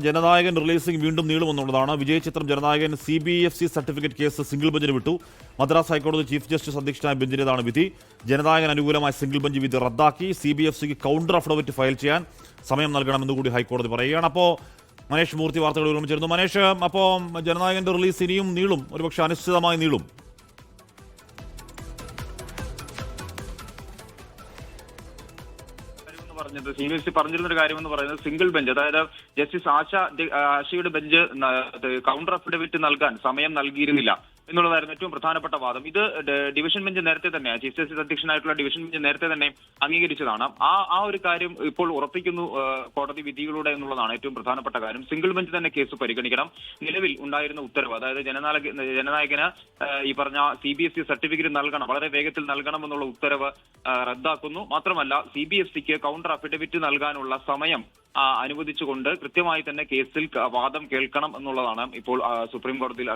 Jananayakan releasing വീണ്ടും നീളുമെന്നുള്ളതാണ്. വിജയ് ചിത്രം Jananayakan CBFC certificate case single ബെഞ്ചിന് വിട്ടു. മദ്രാസ് ഹൈക്കോടതി ചീഫ് ജസ്റ്റിസ് അധ്യക്ഷനായ ബെഞ്ചിന്റേതാണ് വിധി. ജനനായകൻ അനുകൂലമായ സിംഗിൾ ബെഞ്ച് വിധി റദ്ദാക്കി. CBFCക്ക് കൗണ്ടർ അഫിഡവിറ്റ് ഫയൽ ചെയ്യാൻ സമയം നൽകണമെന്ന് കൂടി ഹൈക്കോടതി പറയുകയാണ്. അപ്പോൾ മനേഷ് മൂർത്തി വാർത്തകൾ ഒരുമിച്ചിരുന്നു. മനേഷ്, അപ്പോൾ ജനനായകന്റെ റിലീസ് ഇനിയും നീളും, ഒരുപക്ഷെ അനിശ്ചിതമായി നീളും. CBFC പറഞ്ഞിരുന്ന ഒരു കാര്യമെന്ന് പറയുന്നത് സിംഗിൾ ബെഞ്ച്, അതായത് ജസ്റ്റിസ് ആശയുടെ ബെഞ്ച് കൗണ്ടർ അഫിഡവിറ്റ് നൽകാൻ സമയം നൽകിയിരുന്നില്ല എന്നുള്ളതായിരുന്നു ഏറ്റവും പ്രധാനപ്പെട്ട വാദം. ഇത് ഡിവിഷൻ ബെഞ്ച് നേരത്തെ തന്നെ, ചീഫ് ജസ്റ്റിസ് അധ്യക്ഷനായിട്ടുള്ള ഡിവിഷൻ ബെഞ്ച് നേരത്തെ തന്നെ അംഗീകരിച്ചതാണ്. ആ ഒരു കാര്യം ഇപ്പോൾ ഉറപ്പിക്കുന്നു കോടതി വിധിയിലൂടെ എന്നുള്ളതാണ് ഏറ്റവും പ്രധാനപ്പെട്ട കാര്യം. സിംഗിൾ ബെഞ്ച് തന്നെ കേസ് പരിഗണിക്കണം. നിലവിൽ ഉണ്ടായിരുന്ന ഉത്തരവ്, അതായത് ജനനായകന് ഈ പറഞ്ഞ CBFC സർട്ടിഫിക്കറ്റ് നൽകണം, വളരെ വേഗത്തിൽ നൽകണം എന്നുള്ള ഉത്തരവ് റദ്ദാക്കുന്നു. മാത്രമല്ല CBFCക്ക് കൗണ്ടർ അഫിഡവിറ്റ് നൽകാനുള്ള സമയം അനുവദിച്ചുകൊണ്ട് കൃത്യമായി തന്നെ കേസിൽ വാദം കേൾക്കണം എന്നുള്ളതാണ് ഇപ്പോൾ സുപ്രീം കോടതിയിൽ,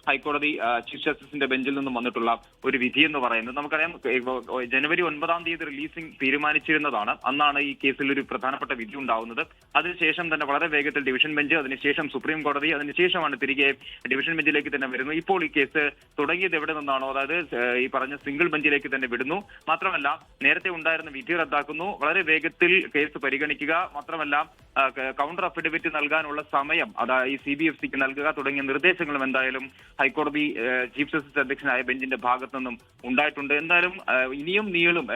ഹൈക്കോടതി ചീഫ് ജസ്റ്റിസിന്റെ ബെഞ്ചിൽ നിന്നും വന്നിട്ടുള്ള ഒരു വിധി എന്ന് പറയുന്നത്. നമുക്കറിയാം, ജനുവരി 9 റിലീസിംഗ് തീരുമാനിച്ചിരുന്നതാണ്. അന്നാണ് ഈ കേസിൽ ഒരു പ്രധാനപ്പെട്ട വിധി ഉണ്ടാവുന്നത്. അതിനുശേഷം തന്നെ വളരെ വേഗത്തിൽ ഡിവിഷൻ ബെഞ്ച്, അതിനുശേഷം സുപ്രീം കോടതി, അതിനുശേഷമാണ് തിരികെ ഡിവിഷൻ ബെഞ്ചിലേക്ക് തന്നെ വരുന്നത്. ഇപ്പോൾ ഈ കേസ് തുടങ്ങിയത് എവിടെ നിന്നാണോ, അതായത് ഈ പറഞ്ഞ സിംഗിൾ ബെഞ്ചിലേക്ക് തന്നെ വിടുന്നു. മാത്രമല്ല, നേരത്തെ ഉണ്ടായിരുന്ന വിധി റദ്ദാക്കുന്നു. വളരെ വേഗത്തിൽ കേസ് പരിഗണിക്കുക, മാത്രമല്ല കൗണ്ടർ അഫിഡവിറ്റ് നൽകാനുള്ള സമയം അതായത് ഈ CBFCക്ക് നൽകുക തുടങ്ങിയ നിർദ്ദേശങ്ങളും എന്തായാലും ഹൈക്കോടതി ചീഫ് ജസ്റ്റിസ് അധ്യക്ഷനായ ബെഞ്ചിന്റെ ഭാഗത്തു നിന്നും ഉണ്ടായിട്ടുണ്ട്. എന്തായാലും ഇനിയും നീളും.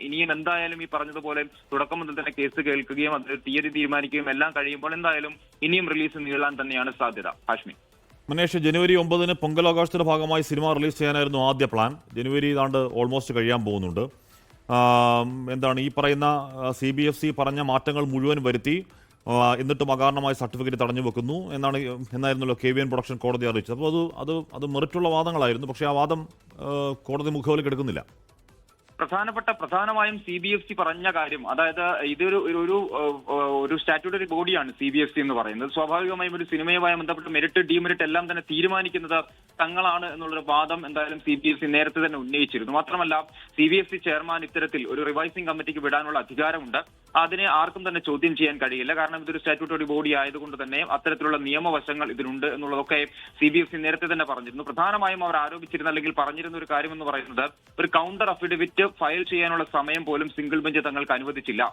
ഇനിയും എന്തായാലും ഈ പറഞ്ഞതുപോലെ തുടക്കം മുതൽ തന്നെ കേസ് കേൾക്കുകയും അത് തീയതി തീരുമാനിക്കുകയും എല്ലാം കഴിയുമ്പോൾ എന്തായാലും ഇനിയും റിലീസ് നീളാൻ തന്നെയാണ് സാധ്യത. ഹാഷ്മി, മനേഷ്, ജനുവരി 9 പൊങ്കലാഘോഷത്തിന്റെ ഭാഗമായി സിനിമ റിലീസ് ചെയ്യാനായിരുന്നു ആദ്യ പ്ലാൻ. ജനുവരി ഏതാണ്ട് ഓൾമോസ്റ്റ് കഴിയാൻ പോകുന്നുണ്ട്. എന്താണ് ഈ പറയുന്ന CBFC പറഞ്ഞ മാറ്റങ്ങൾ മുഴുവൻ വരുത്തി, എന്നിട്ടും അകാരണമായി സർട്ടിഫിക്കറ്റ് തടഞ്ഞു വെക്കുന്നു എന്നായിരുന്നല്ലോ KVN പ്രൊഡക്ഷൻ കോടതി അറിയിച്ചത്. അപ്പോൾ അത് മെറിറ്റുള്ള വാദങ്ങളായിരുന്നു. പക്ഷേ ആ വാദം കോടതി മുഖവിലേക്ക് എടുക്കുന്നില്ല. പ്രധാനമായും CBFC പറഞ്ഞ കാര്യം, അതായത് ഇതൊരു ഒരു സ്റ്റാറ്റ്യൂട്ടറി ബോഡിയാണ് CBFC എന്ന് പറയുന്നത്. സ്വാഭാവികമായും ഒരു സിനിമയുമായി ബന്ധപ്പെട്ട് മെറിറ്റ് ഡിമെറിറ്റ് എല്ലാം തന്നെ തീരുമാനിക്കുന്നത് തങ്ങളാണ് എന്നുള്ളൊരു വാദം എന്തായാലും CBFC നേരത്തെ തന്നെ ഉന്നയിച്ചിരുന്നു. മാത്രമല്ല, CBFC ചെയർമാൻ ഇത്തരത്തിൽ ഒരു റിവൈസിംഗ് കമ്മിറ്റിക്ക് വിടാനുള്ള അധികാരമുണ്ട്. അതിനെ ആർക്കും തന്നെ ചോദ്യം ചെയ്യാൻ കഴിയില്ല. കാരണം ഇതൊരു സ്റ്റാറ്റ്യൂട്ടറി ബോഡി ആയതുകൊണ്ട് തന്നെ അത്തരത്തിലുള്ള നിയമവശങ്ങൾ ഇതിനുണ്ട് എന്നുള്ളതൊക്കെ CBFC നേരത്തെ തന്നെ പറഞ്ഞിരുന്നു. പ്രധാനമായും അവർ ആരോപിച്ചിരുന്ന അല്ലെങ്കിൽ പറഞ്ഞിരുന്ന ഒരു കാര്യം എന്ന് പറയുന്നത്, ഒരു കൗണ്ടർ അഫിഡവിറ്റ് ഫയൽ ചെയ്യാനുള്ള സമയം പോലും സിംഗിൾ ബെഞ്ച് തങ്ങൾക്ക് അനുവദിച്ചില്ല.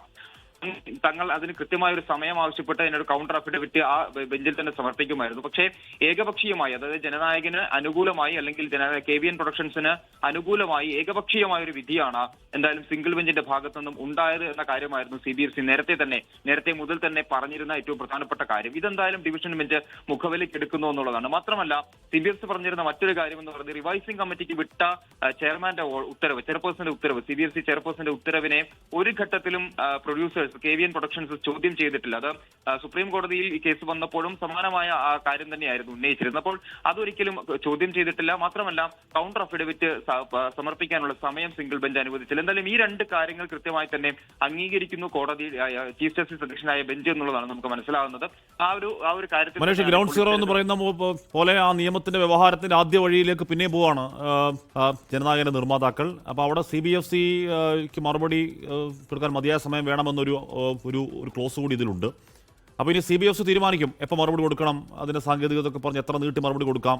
തങ്ങൾ അതിന് കൃത്യമായ ഒരു സമയം ആവശ്യപ്പെട്ട് അതിനൊരു കൗണ്ടർ അഫിഡവിറ്റ് ആ ബെഞ്ചിൽ തന്നെ സമർപ്പിക്കുമായിരുന്നു. പക്ഷേ ഏകപക്ഷീയമായി, അതായത് ജനനായകന് അനുകൂലമായി അല്ലെങ്കിൽ KVN പ്രൊഡക്ഷൻസിന് അനുകൂലമായി ഏകപക്ഷീയമായ ഒരു വിധിയാണ് എന്തായാലും സിംഗിൾ ബെഞ്ചിന്റെ ഭാഗത്തു നിന്നും ഉണ്ടായത് എന്ന കാര്യമായിരുന്നു CBFC നേരത്തെ മുതൽ തന്നെ പറഞ്ഞിരുന്ന ഏറ്റവും പ്രധാനപ്പെട്ട കാര്യം. ഇതെന്തായാലും ഡിവിഷൻ ബെഞ്ച് മുഖവിലേക്ക് എടുക്കുന്നു എന്നുള്ളതാണ്. മാത്രമല്ല, CBFC പറഞ്ഞിരുന്ന മറ്റൊരു കാര്യം എന്ന് പറയുന്നത്, റിവൈസിംഗ് കമ്മിറ്റിക്ക് വിട്ട ചെയർമാന്റെ ഉത്തരവ്, ചെയർപേഴ്സന്റെ ഉത്തരവ്, CBFC ചെയർപേഴ്സന്റെ ഉത്തരവിനെ ഒരു ഘട്ടത്തിലും പ്രൊഡ്യൂസേഴ്സ് KVN പ്രൊഡക്ഷൻസ് ചോദ്യം ചെയ്തിട്ടില്ല. അത് സുപ്രീം കോടതിയിൽ ഈ കേസ് വന്നപ്പോഴും സമാനമായ ആ കാര്യം തന്നെയായിരുന്നു ഉന്നയിച്ചിരുന്നത്. അപ്പോൾ അതൊരിക്കലും ചോദ്യം ചെയ്തിട്ടില്ല. മാത്രമല്ല, കൗണ്ടർ അഫിഡവിറ്റ് സമർപ്പിക്കാനുള്ള സമയം സിംഗിൾ ബെഞ്ച് അനുവദിച്ചില്ല. എന്തായാലും ഈ രണ്ട് കാര്യങ്ങൾ കൃത്യമായി തന്നെ അംഗീകരിക്കുന്നു കോടതി ചീഫ് ജസ്റ്റിസ് അധ്യക്ഷനായ ബെഞ്ച് എന്നുള്ളതാണ് നമുക്ക് മനസ്സിലാവുന്നത്. ആ ഒരു കാര്യത്തിൽ മനേഷ്, ഗ്രൗണ്ട് സീറോ എന്ന് പറയുന്ന പോലെ ആ നിയമത്തിന്റെ വ്യവഹാരത്തിന്റെ ആദ്യ വഴിയിലേക്ക് പിന്നെ പോവാണ് ജനനായകന്റെ നിർമ്മാതാക്കൾ. അപ്പോൾ അവിടെ CBFCക്ക് മറുപടി കൊടുക്കാൻ മതിയായ സമയം വേണമെന്നൊരു ഒരു ക്ലോസ് കൂടി ഇതിലുണ്ട്. അപ്പോൾ ഇനി CBFC തീരുമാനിക്കും എപ്പോൾ മറുപടി കൊടുക്കണം, അതിന്റെ സാങ്കേതികതയൊക്കെ പറഞ്ഞ് എത്ര നീട്ടി മറുപടി കൊടുക്കാം.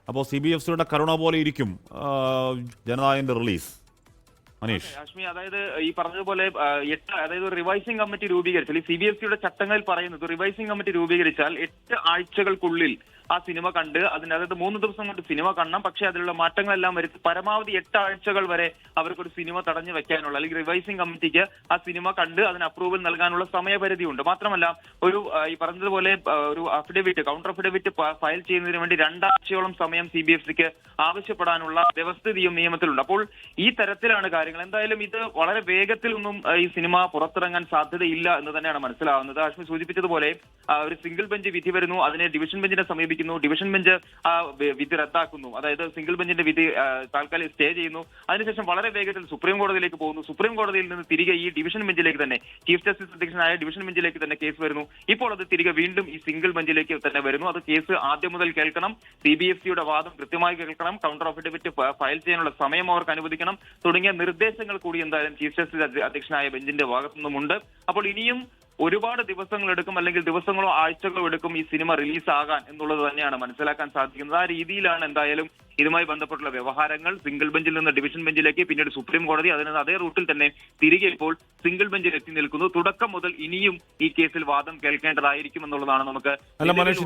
അപ്പോൾ CBFCയുടെ കരുണ പോലെ ഇരിക്കും ജനനായകന്റെ റിലീസ്. മനീഷ്, ഹാഷ്മി, അതായത് ഈ പറഞ്ഞതുപോലെ അതായത് ഒരു റിവൈസിംഗ് കമ്മിറ്റി രൂപീകരിച്ചാൽ, ഈ CBFCയുടെ ചട്ടങ്ങളിൽ പറയുന്നത് റിവൈസിംഗ് കമ്മിറ്റി രൂപീകരിച്ചാൽ 8 ആഴ്ചകൾക്കുള്ളിൽ ആ സിനിമ കണ്ട് അതായത് 3 ദിവസം കൊണ്ട് സിനിമ കാണണം. പക്ഷേ അതിലുള്ള മാറ്റങ്ങളെല്ലാം വരുത്തി പരമാവധി 8 ആഴ്ചകൾ വരെ അവർക്കൊരു സിനിമ തടഞ്ഞു വെക്കാനുള്ള, അല്ലെങ്കിൽ റിവൈസിംഗ് കമ്മിറ്റിക്ക് ആ സിനിമ കണ്ട് അതിന് അപ്രൂവൽ നൽകാനുള്ള സമയപരിധി ഉണ്ട്. മാത്രമല്ല, ഒരു ഈ പറഞ്ഞതുപോലെ ഒരു കൗണ്ടർ അഫിഡവിറ്റ് ഫയൽ ചെയ്യുന്നതിന് വേണ്ടി 2 ആഴ്ചയോളം സമയം CBFCക്ക് ആവശ്യപ്പെടാനുള്ള വ്യവസ്ഥിതിയും നിയമത്തിലുണ്ട്. അപ്പോൾ ഈ തരത്തിലാണ് കാര്യങ്ങൾ. എന്തായാലും ഇത് വളരെ വേഗത്തിലൊന്നും ഈ സിനിമ പുറത്തിറങ്ങാൻ സാധ്യതയില്ല എന്ന് തന്നെയാണ് മനസ്സിലാവുന്നത്. ആഷ്മി സൂചിപ്പിച്ചതുപോലെ ഒരു സിംഗിൾ ബെഞ്ച് വിധി വരുന്നു, അതിനെ ഡിവിഷൻ ബെഞ്ചിനെ സമീപിക്കുന്നു, ഡിവിഷൻ ബെഞ്ച് ആ വിധി റദ്ദാക്കുന്നു, അതായത് സിംഗിൾ ബെഞ്ചിന്റെ വിധി താൽക്കാലിക സ്റ്റേ ചെയ്യുന്നു. അതിനുശേഷം വളരെ വേഗത്തിൽ സുപ്രീം കോടതിയിലേക്ക് പോകുന്നു. സുപ്രീം കോടതിയിൽ നിന്ന് തിരികെ ഈ ഡിവിഷൻ ബെഞ്ചിലേക്ക് തന്നെ, ചീഫ് ജസ്റ്റിസ് അധ്യക്ഷനായ ഡിവിഷൻ ബെഞ്ചിലേക്ക് തന്നെ കേസ് വരുന്നു. ഇപ്പോൾ അത് തിരികെ വീണ്ടും ഈ സിംഗിൾ ബെഞ്ചിലേക്ക് തന്നെ വരുന്നു. അത് കേസ് ആദ്യം മുതൽ കേൾക്കണം, CBFCയുടെ വാദം കൃത്യമായി കേൾക്കണം, കൗണ്ടർ അഫിഡവിറ്റ് ഫയൽ ചെയ്യാനുള്ള സമയം അവർക്ക് അനുവദിക്കണം തുടങ്ങിയ നിർദ്ദേശങ്ങൾ കൂടി എന്തായാലും ചീഫ് ജസ്റ്റിസ് അധ്യക്ഷനായ ബെഞ്ചിന്റെ ഭാഗത്തു നിന്നുമുണ്ട്. അപ്പോൾ ഇനിയും ഒരുപാട് ദിവസങ്ങളെടുക്കും, അല്ലെങ്കിൽ ദിവസങ്ങളോ ആഴ്ചകളോ എടുക്കും ഈ സിനിമ റിലീസാകാൻ എന്നുള്ളത് തന്നെയാണ് മനസ്സിലാക്കാൻ സാധിക്കുന്നത്. ആ രീതിയിലാണ് എന്തായാലും ഇതുമായി ബന്ധപ്പെട്ടുള്ള വ്യവഹാരങ്ങൾ സിംഗിൾ ബെഞ്ചിൽ നിന്ന് ഡിവിഷൻ ബെഞ്ചിലേക്ക്, പിന്നീട് സുപ്രീം കോടതി, അതിന് അതേ റൂട്ടിൽ തന്നെ തിരികെ ഇപ്പോൾ സിംഗിൾ ബെഞ്ചിൽ എത്തി നിൽക്കുന്നു. തുടക്കം മുതൽ ഇനിയും ഈ കേസിൽ വാദം കേൾക്കേണ്ടതായിരിക്കും എന്നുള്ളതാണ് നമുക്ക്. അല്ല മനീഷ്,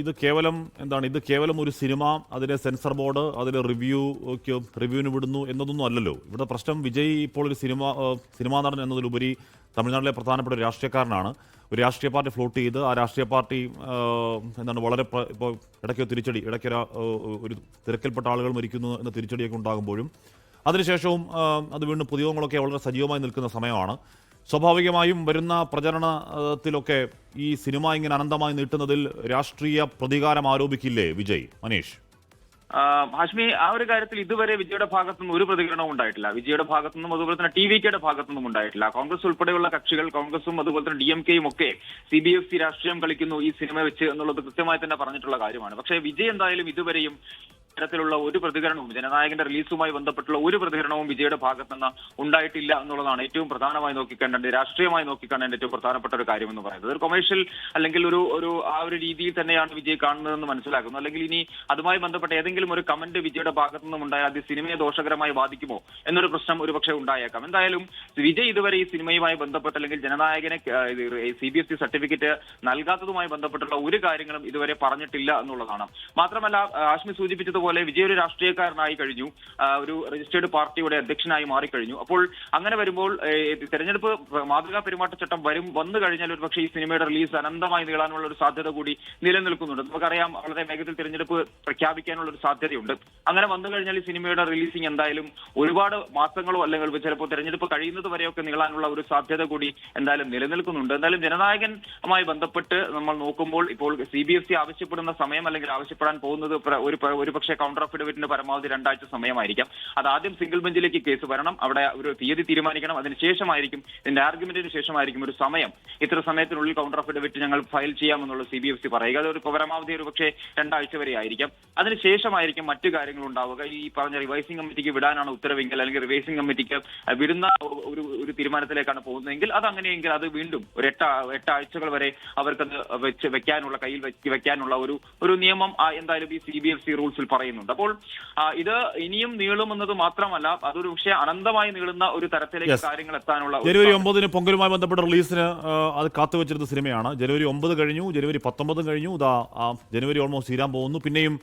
ഇത് കേവലം എന്താണ്, ഇത് കേവലം ഒരു സിനിമ, അതിന്റെ സെൻസർ ബോർഡ്, അതിന്റെ റിവ്യൂവിന് വിടുന്നു എന്നതൊന്നും അല്ലല്ലോ ഇവിടെ പ്രശ്നം. വിജയ് ഇപ്പോൾ ഒരു സിനിമാ നടൻ എന്നതിലുപരി തമിഴ്നാട്ടിലെ പ്രധാനപ്പെട്ട ഒരു രാഷ്ട്രീയക്കാരനാണ്. ഒരു രാഷ്ട്രീയ പാർട്ടി ഫ്ലോട്ട് ചെയ്ത് ആ രാഷ്ട്രീയ പാർട്ടി എന്താണ് വളരെ ഇപ്പോൾ ഇടയ്ക്ക് തിരിച്ചടി, ഒരു തിരക്കിൽപ്പെട്ട ആളുകൾ മരിക്കുന്നു എന്ന തിരിച്ചടിയൊക്കെ ഉണ്ടാകുമ്പോഴും അതിനുശേഷവും അത് വീണ്ടും പൊതുയോഗങ്ങളൊക്കെ വളരെ സജീവമായി നിൽക്കുന്ന സമയമാണ്. സ്വാഭാവികമായും വരുന്ന പ്രചരണത്തിലൊക്കെ ഈ സിനിമ ഇങ്ങനെ അനന്തമായി നീട്ടുന്നതിൽ രാഷ്ട്രീയ പ്രതികാരം ആരോപിക്കില്ലേ വിജയ്? മനീഷ്, ഹാഷ്മി, ആ ഒരു കാര്യത്തിൽ ഇതുവരെ വിജയുടെ ഭാഗത്തുനിന്നും ഒരു പ്രതികരണവും ഉണ്ടായിട്ടില്ല. വിജയുടെ ഭാഗത്തുനിന്നും അതുപോലെ തന്നെ TVKയുടെ ഭാഗത്തുനിന്നും ഉണ്ടായിട്ടില്ല. കോൺഗ്രസ് ഉൾപ്പെടെയുള്ള കക്ഷികൾ, കോൺഗ്രസും അതുപോലെ തന്നെ DMKയും ഒക്കെ CBFC രാഷ്ട്രീയം കളിക്കുന്നു ഈ സിനിമ വെച്ച് എന്നുള്ളത് കൃത്യമായി തന്നെ പറഞ്ഞിട്ടുള്ള കാര്യമാണ്. പക്ഷേ വിജയ് എന്തായാലും ഇതുവരെയും തരത്തിലുള്ള ഒരു പ്രതികരണവും, ജനനായകന്റെ റിലീസുമായി ബന്ധപ്പെട്ടുള്ള ഒരു പ്രതികരണവും വിജയുടെ ഭാഗത്തുനിന്ന് ഉണ്ടായിട്ടില്ല എന്നുള്ളതാണ് ഏറ്റവും പ്രധാനമായി നോക്കിക്കാണേണ്ടത്, രാഷ്ട്രീയമായി നോക്കിക്കാണേണ്ട ഏറ്റവും പ്രധാനപ്പെട്ട ഒരു കാര്യം എന്ന് പറയുന്നത്. ഒരു കൊമേഴ്ഷ്യൽ അല്ലെങ്കിൽ ഒരു ആ ഒരു രീതിയിൽ തന്നെയാണ് വിജയ് കാണുന്നതെന്ന് മനസ്സിലാക്കുന്നു. അല്ലെങ്കിൽ ഇനി അതുമായി ബന്ധപ്പെട്ട ഏതെങ്കിലും ഒരു കമന്റ് വിജയുടെ ഭാഗത്തുനിന്നും ഉണ്ടായാൽ അത് സിനിമയെ ദോഷകരമായി ബാധിക്കുമോ എന്നൊരു പ്രശ്നം ഒരുപക്ഷെ ഉണ്ടായേക്കാം. എന്തായാലും വിജയ് ഇതുവരെ ഈ സിനിമയുമായി ബന്ധപ്പെട്ട് അല്ലെങ്കിൽ ജനനായകനെ CBFC സർട്ടിഫിക്കറ്റ് നൽകാത്തതുമായി ബന്ധപ്പെട്ടുള്ള ഒരു കാര്യങ്ങളും ഇതുവരെ പറഞ്ഞിട്ടില്ല എന്നുള്ളതാണ്. മാത്രമല്ല, ആഷ്മി സൂചിപ്പിച്ചത് പോലെ വിജയ് ഒരു രാഷ്ട്രീയക്കാരനായി കഴിഞ്ഞു, ഒരു രജിസ്റ്റേർഡ് പാർട്ടിയുടെ അധ്യക്ഷനായി മാറിക്കഴിഞ്ഞു. അപ്പോൾ അങ്ങനെ വരുമ്പോൾ തെരഞ്ഞെടുപ്പ് മാതൃകാ പെരുമാറ്റച്ചട്ടം വന്നു കഴിഞ്ഞാൽ ഒരുപക്ഷെ ഈ സിനിമയുടെ റിലീസ് അനന്തമായി നീളാനുള്ള ഒരു സാധ്യത കൂടി നിലനിൽക്കുന്നുണ്ട്. നമുക്കറിയാം, വളരെ വേഗത്തിൽ തെരഞ്ഞെടുപ്പ് പ്രഖ്യാപിക്കാനുള്ള ഒരു സാധ്യതയുണ്ട്. അങ്ങനെ വന്നു കഴിഞ്ഞാൽ ഈ സിനിമയുടെ റിലീസിംഗ് എന്തായാലും ഒരുപാട് മാസങ്ങളോ അല്ലെങ്കിൽ ചിലപ്പോൾ തെരഞ്ഞെടുപ്പ് കഴിയുന്നത് വരെയൊക്കെ നീളാനുള്ള ഒരു സാധ്യത കൂടി എന്തായാലും നിലനിൽക്കുന്നുണ്ട്. എന്തായാലും ജനനായകനുമായി ബന്ധപ്പെട്ട് നമ്മൾ നോക്കുമ്പോൾ ഇപ്പോൾ CBFC ആവശ്യപ്പെടുന്ന സമയം അല്ലെങ്കിൽ ആവശ്യപ്പെടാൻ പോകുന്നത് ഒരുപക്ഷെ കൗണ്ടർ അഫിഡവിറ്റിന് പരമാവധി 2 ആഴ്ച സമയമായിരിക്കാം. അത് ആദ്യം സിംഗിൾ ബെഞ്ചിലേക്ക് കേസ് വരണം, അവിടെ ഒരു തീയതി തീരുമാനിക്കണം, അതിനുശേഷമായിരിക്കും ഇതിന്റെ ആർഗ്യുമെന്റിന് ശേഷമായിരിക്കും ഒരു സമയം, ഇത്ര സമയത്തിനുള്ളിൽ കൗണ്ടർ അഫിഡവിറ്റ് ഞങ്ങൾ ഫയൽ ചെയ്യാമെന്നുള്ള CBFC പറയുക. അതൊരു പരമാവധി ഒരു പക്ഷേ 2 ആഴ്ച വരെ ആയിരിക്കാം. അതിനുശേഷമായിരിക്കും മറ്റു കാര്യങ്ങൾ ഉണ്ടാവുക. ഈ പറഞ്ഞ റിവൈസിംഗ് കമ്മിറ്റിക്ക് വിടാനാണ് ഉത്തരവെങ്കിൽ അല്ലെങ്കിൽ റിവൈസിംഗ് കമ്മിറ്റിക്ക് വിടുന്ന ഒരു തീരുമാനത്തിലേക്കാണ് പോകുന്നതെങ്കിൽ അതങ്ങനെയെങ്കിൽ അത് വീണ്ടും ഒരു 8 ആഴ്ചകൾ വരെ അവർക്കത് വെക്കാനുള്ള കയ്യിൽ വെക്കാനുള്ള ഒരു നിയമം എന്തായാലും ഈ CBFC റൂൾസിൽ പറയുന്നുണ്ട്. അപ്പോൾ ഇത് ഇനിയും നീളുമെന്നത് മാത്രമല്ല, അതൊരു പക്ഷേ അനന്തമായി നീളുന്ന ഒരു തരത്തിലേക്ക് കാര്യങ്ങൾ എത്താനുള്ള. ജനുവരി 9 പൊങ്കലുമായി ബന്ധപ്പെട്ട റിലീസിന് അത് കാത്തുവച്ചിരുന്ന സിനിമയാണ്. ജനുവരി 9 കഴിഞ്ഞു, ജനുവരി 19 കഴിഞ്ഞു, ജനുവരി ഓൾമോസ്റ്റ് തീരാൻ പോകുന്നു. പിന്നെയും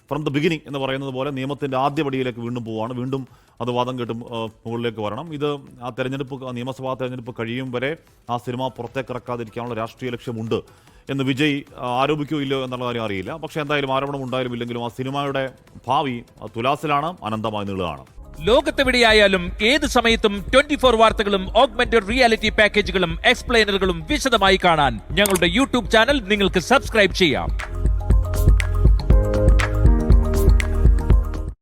ഫ്രം ദ ബിഗിനിങ് എന്ന് പറയുന്നത് പോലെ നിയമത്തിന്റെ ആദ്യ പടിയിലേക്ക് വീണ്ടും പോവുകയാണ്. വീണ്ടും അത് വാദം കേട്ടും മുകളിലേക്ക് വരണം. ഇത് ആ നിയമസഭാ തെരഞ്ഞെടുപ്പ് കഴിയും വരെ ആ സിനിമ പുറത്തേക്ക് ഇറക്കാതിരിക്കാനുള്ള രാഷ്ട്രീയ ലക്ഷ്യമുണ്ട് എന്ന് വിജയ് ആരോപിക്കോ ഇല്ലയോ എന്നുള്ള കാര്യം അറിയില്ല. പക്ഷേ എന്തായാലും ആരോപണം ഉണ്ടായാലും ഇല്ലെങ്കിലും ആ സിനിമയുടെ ഭാവി തുലാസിലാണ്, അനന്തമായി നീളുകയാണ്. ലോകത്തെവിടെയായാലും ഏത് സമയത്തും 24 വാർത്തകളും ഓഗ്മെന്റഡ് റിയാലിറ്റി പാക്കേജുകളും എക്സ്പ്ലെയിനറുകളും വിശദമായി കാണാൻ ഞങ്ങളുടെ YouTube ചാനൽ നിങ്ങൾക്ക് സബ്സ്ക്രൈബ് ചെയ്യാം.